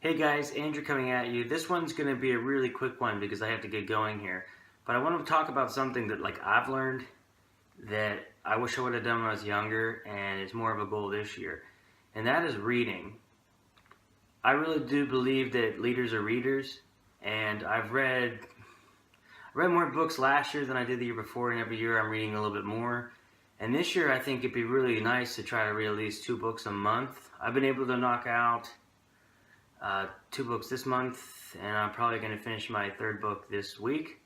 Hey guys, Andrew coming at you. This one's going to be a really quick one because I have to get going here. But I want to talk about something that I've learned that I wish I would have done when I was younger, and it's more of a goal this year. And that is reading. I really do believe that leaders are readers, and I read more books last year than I did the year before, and every year I'm reading a little bit more. And this year I think it'd be really nice to try to read at least 2 books a month. I've been able to knock out 2 books this month, and I'm probably going to finish my 3rd book this week.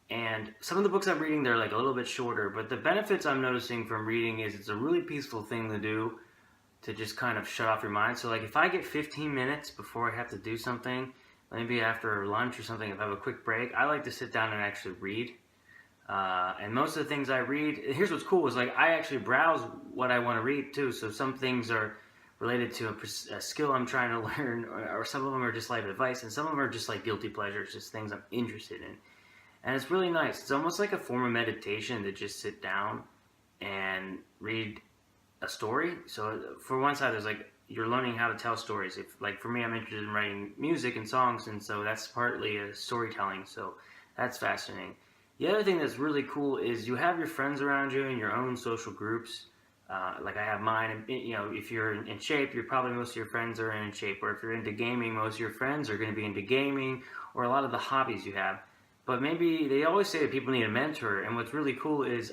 And some of the books I'm reading, they're a little bit shorter, but the benefits I'm noticing from reading is it's a really peaceful thing to do to just kind of shut off your mind. So if I get 15 minutes before I have to do something, maybe after lunch or something, if I have a quick break, I like to sit down and actually read. And most of the things I read, here's what's cool, is I actually browse what I want to read too. So some things are related to a skill I'm trying to learn, or some of them are just life advice, and some of them are just guilty pleasures, just things I'm interested in. And it's really nice. It's almost like a form of meditation to just sit down and read a story. So for one side, there's you're learning how to tell stories. If for me, I'm interested in writing music and songs, and so that's partly a storytelling. So that's fascinating. The other thing that's really cool is you have your friends around you in your own social groups. I have mine, and if you're in shape, probably most of your friends are in shape, or if you're into gaming, most of your friends are going to be into gaming, or a lot of the hobbies you have. But maybe they always say that people need a mentor, and what's really cool is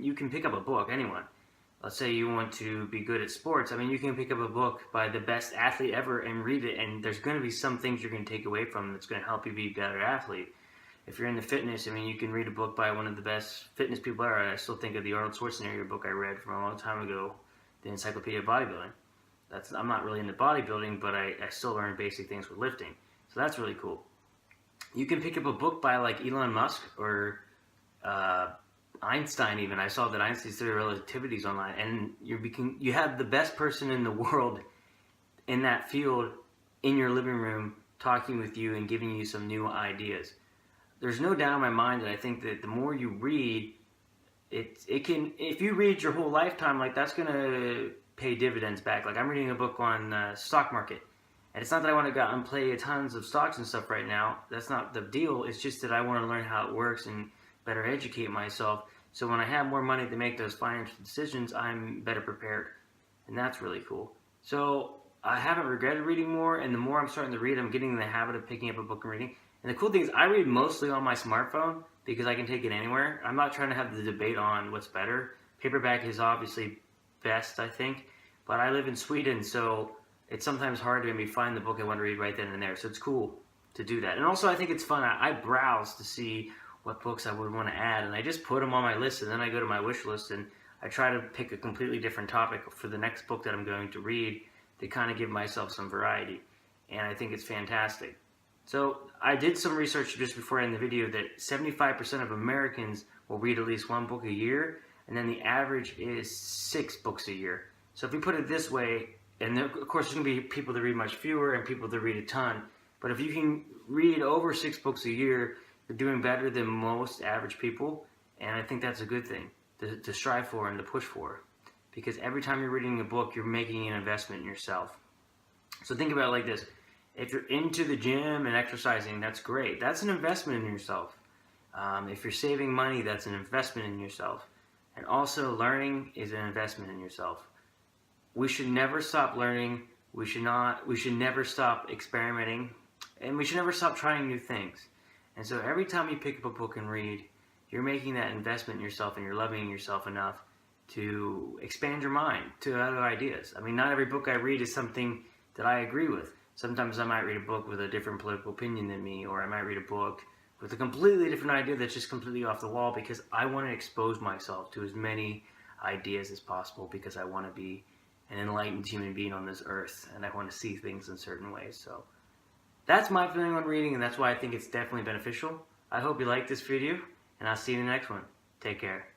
you can pick up a book, anyone. Let's say you want to be good at sports. You can pick up a book by the best athlete ever and read it, and there's going to be some things you're going to take away from that's going to help you be a better athlete. If you're into fitness, you can read a book by one of the best fitness people ever. I still think of the Arnold Schwarzenegger book I read from a long time ago, the Encyclopedia of Bodybuilding. I'm not really into bodybuilding, but I still learn basic things with lifting. So that's really cool. You can pick up a book by Elon Musk or Einstein even. I saw that Einstein's theory of relativity is online, and you have the best person in the world in that field in your living room talking with you and giving you some new ideas. There's no doubt in my mind that I think that the more you read, if you read your whole lifetime, that's going to pay dividends back. I'm reading a book on stock market, and it's not that I want to go out and play tons of stocks and stuff right now. That's not the deal. It's just that I want to learn how it works and better educate myself. So when I have more money to make those financial decisions, I'm better prepared, and that's really cool. So I haven't regretted reading more, and the more I'm starting to read, I'm getting in the habit of picking up a book and reading. And the cool thing is I read mostly on my smartphone because I can take it anywhere. I'm not trying to have the debate on what's better. Paperback is obviously best, I think. But I live in Sweden, so it's sometimes hard to maybe find the book I want to read right then and there. So it's cool to do that. And also I think it's fun. I browse to see what books I would want to add. And I just put them on my list, and then I go to my wish list and I try to pick a completely different topic for the next book that I'm going to read to kind of give myself some variety. And I think it's fantastic. So I did some research just before I end the video that 75% of Americans will read at least 1 book a year, and then the average is 6 books a year. So if we put it this way, and of course there's going to be people that read much fewer and people that read a ton, but if you can read over 6 books a year, you're doing better than most average people, and I think that's a good thing to strive for and to push for, because every time you're reading a book, you're making an investment in yourself. So think about it like this. If you're into the gym and exercising, that's great. That's an investment in yourself. If you're saving money, that's an investment in yourself. And also, learning is an investment in yourself. We should never stop learning. We should never stop experimenting. And we should never stop trying new things. And so every time you pick up a book and read, you're making that investment in yourself, and you're loving yourself enough to expand your mind to other ideas. Not every book I read is something that I agree with. Sometimes I might read a book with a different political opinion than me, or I might read a book with a completely different idea that's just completely off the wall, because I want to expose myself to as many ideas as possible, because I want to be an enlightened human being on this earth, and I want to see things in certain ways. So that's my feeling on reading, and that's why I think it's definitely beneficial. I hope you liked this video, and I'll see you in the next one. Take care.